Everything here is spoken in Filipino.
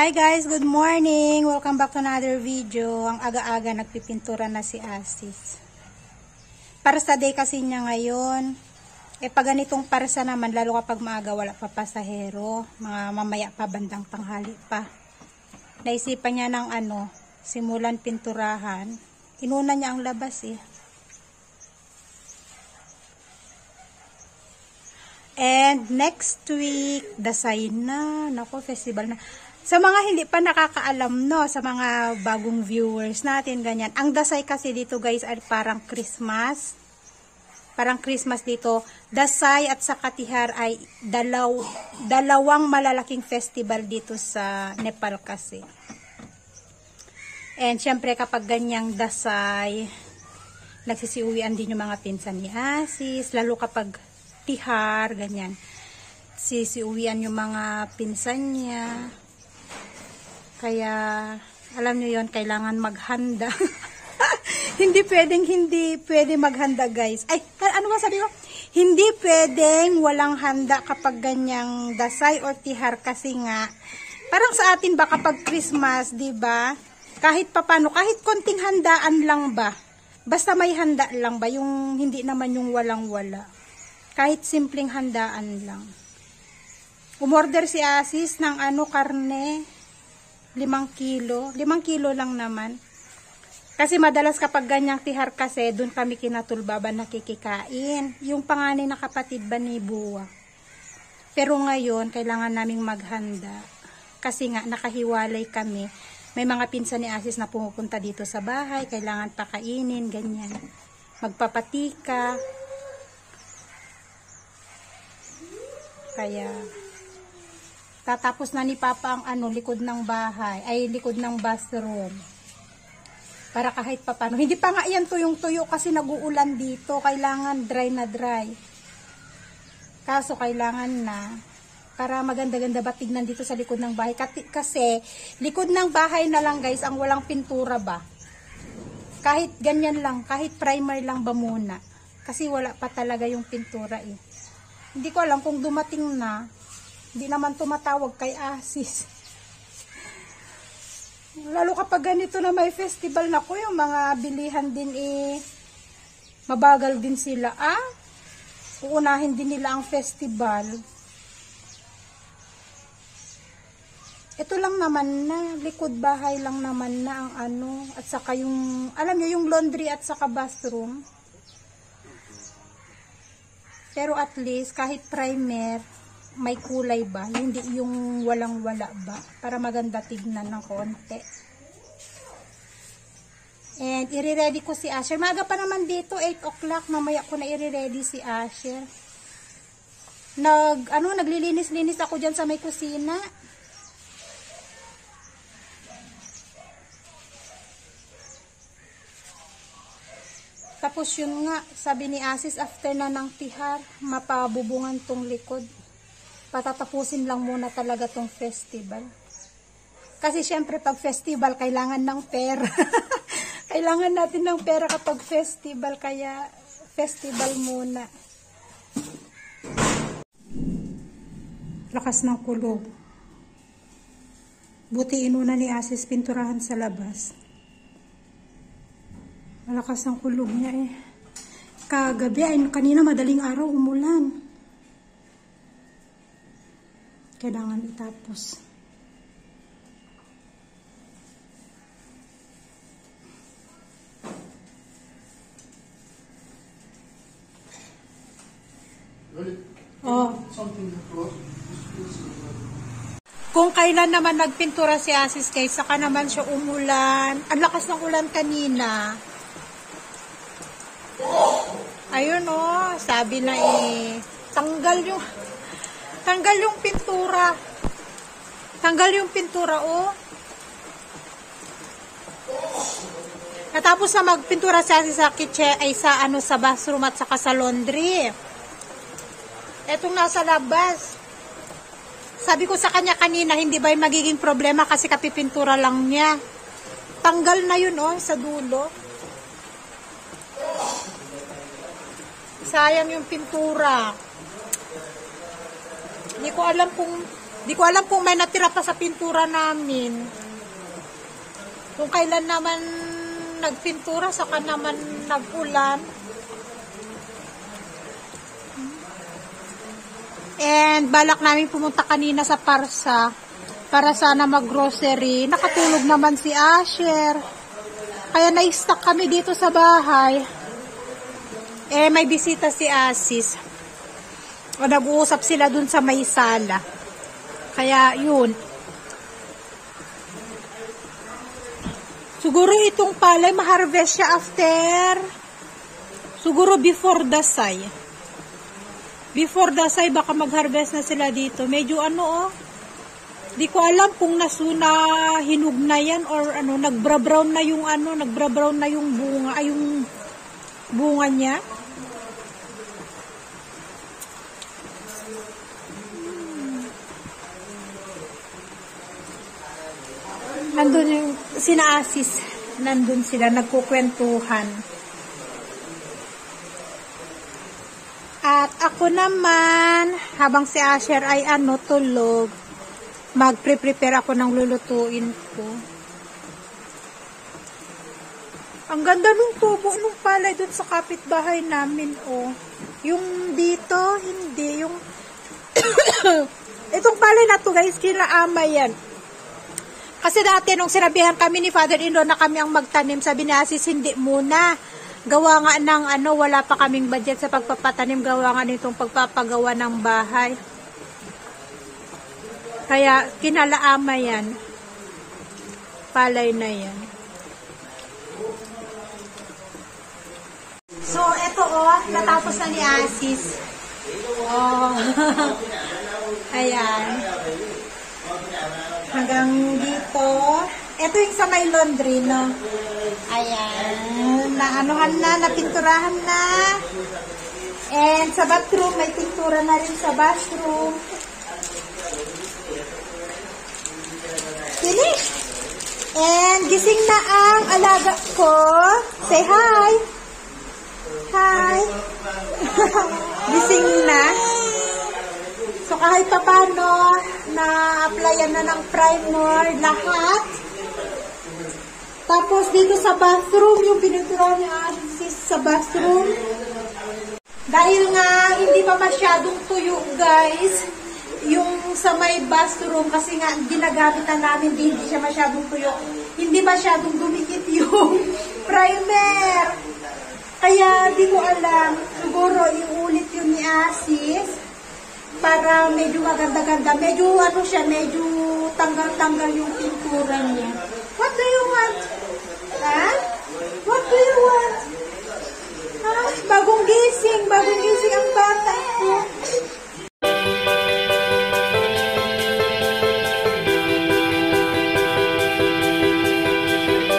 Hi guys, good morning. Welcome back to another video. Ang aga-aga nagpipintura na si Asis. Parsa day kasi niya ngayon. Pag ganitong parsa naman, lalo kapag maaga wala pa pasahero, mga mamaya pa bandang tanghali pa. Naisipan niya ng simulan pinturahan. Inuna niya ang labas eh. And next week, Dasay na. Nako, festival na. Sa mga hindi pa nakakaalam, no, sa mga bagong viewers natin, ganyan. Ang Dasay kasi dito guys ay parang Christmas. Parang Christmas dito. Dasay at saka Tihar ay dalawang malalaking festival dito sa Nepal kasi. And syempre kapag ganyang Dasay, nagsisiuwian din yung mga pinsan ni Asis, lalo kapag Tihar, ganyan. Sisiuwian yung mga pinsan niya. Kaya, alam nyo yon, kailangan maghanda. Hindi pwede maghanda guys. Ay, ano ba sabi ko? Hindi pwedeng walang handa kapag ganyang Dasay or Tihar kasi nga, parang sa atin ba kapag Christmas, di ba? Kahit papano, kahit konting handaan lang ba? Basta may handa lang ba? Yung hindi naman yung walang-wala. Kahit simpleng handaan lang. Umorder si Asis ng karne, 5 kilo. 5 kilo lang naman. Kasi madalas kapag ganyang Tihar kasi, dun kami kinatulbaba nakikikain. Yung panganay na kapatid ba ni Buwa. Pero ngayon, kailangan naming maghanda. Kasi nga, nakahiwalay kami. May mga pinsan ni Asis na pumupunta dito sa bahay. Kailangan pakainin, ganyan. Magpapatika. Kaya, tatapos na ni Papa ang likod ng bahay, ay likod ng bathroom. Para kahit papano. Hindi pa nga yan tuyong-tuyo kasi nag-uulan dito. Kailangan dry na dry. Kaso kailangan na, para maganda-ganda ba tignan dito sa likod ng bahay. Kasi, likod ng bahay na lang guys, ang walang pintura ba. Kahit ganyan lang, kahit primer lang ba muna. Kasi wala pa talaga yung pintura eh. Hindi ko alam kung dumating na, hindi naman tumatawag kay Asis. Lalo kapag ganito na may festival na ko, yung mga bilihan din mabagal din sila. Uunahin din nila ang festival. Ito lang naman na, likod bahay lang naman na ang at saka yung, alam niyo, yung laundry at saka bathroom. Pero at least, kahit primer, may kulay ba? Hindi yung walang-wala ba? Para maganda tignan ng konti. And, i-ready ko si Asher. Maga pa naman dito, 8 o'clock. Mamaya ko na i-ready si Asher. Naglilinis-linis ako dyan sa may kusina. Tapos yun nga, sabi ni Asis, after na ng Tihar, mapabubungan tong likod. Patatapusin lang muna talaga tong festival. Kasi syempre pag festival, kailangan ng pera. Kailangan natin ng pera kapag festival, kaya festival muna. Lakas ng kulog. Buti inuna ni Asis pinturahan sa labas. Malakas ang kulog niya eh. Kagabi, kanina madaling araw umulan. Kailangan itapos. Kung kailan naman nagpintura si Asis guys, saka naman siya umulan. Ang lakas ng ulan kanina. Ayun sabi na tanggal yung pintura. Tanggal yung pintura Natapos na magpintura sa kitchen ay sa bathroom at saka sa laundry. Etong nasa labas. Sabi ko sa kanya kanina, hindi ba yung magiging problema kasi kapipintura lang niya. Tanggal na yun sa dulo. Sayang yung pintura. Hindi ko alam kung Di ko alam kung may natira pa sa pintura namin. Kung kailan naman nagpintura, saka naman nag-ulan. And balak namin pumunta kanina sa Parsa para sana mag-grocery. Nakatulog naman si Asher. Kaya na-stuck kami dito sa bahay. Eh, may bisita si Asis. O, nag-uusap sila dun sa may sala. Kaya, yun. Siguro itong palay, ma-harvest siya after. Siguro before Dasay. Before Dasay, baka mag-harvest na sila dito. Medyo ano, oh. Di ko alam kung nasuna, hinug na yan, or ano, nagbra-brown na yung ano, nagbra-brown na yung bunga, ay yung bunga niya. Nandun yung sinaasis, nandun sila, nagkukwentuhan. At ako naman, habang si Asher ay ano, tulog, magpre-prepare ako ng lulutuin ko. Ang ganda nung tubo nung palay dun sa kapitbahay namin, oh. Yung dito, hindi, yung itong palay na to, guys, kinaama yan. Kasi dati nung sinabihan kami ni father-in-law na kami ang magtanim, sabi ni Asis, hindi muna. Gawa nga ng ano, wala pa kaming budget sa pagpapatanim, gawa nga nitong pagpapagawa ng bahay. Kaya kinalaama yan. Palay na yan. So, eto oh, natapos na ni Asis. Oh. Ayan. Hanggang dito. Ito yung sa may laundry, no? Ayan. Naanuhan na, napinturahan na. And sa bathroom, may pintura na rin sa bathroom. Finish! And gising na ang alaga ko. Say hi! Hi! Gising na. So kahit pa paano, na-applyan na ng primer lahat. Tapos dito sa bathroom, yung pininturahan ni Asis sa bathroom. Dahil nga hindi pa masyadong tuyo, guys, yung sa may bathroom, kasi nga ginagamit na namin, hindi siya masyadong tuyo. Hindi masyadong dumikit yung primer. Kaya di ko alam, siguro iulit yun ni Asis para medyo maganda-ganda. Medyo ano siya, medyo tanggal-tanggal yung pintura niya. What do you want?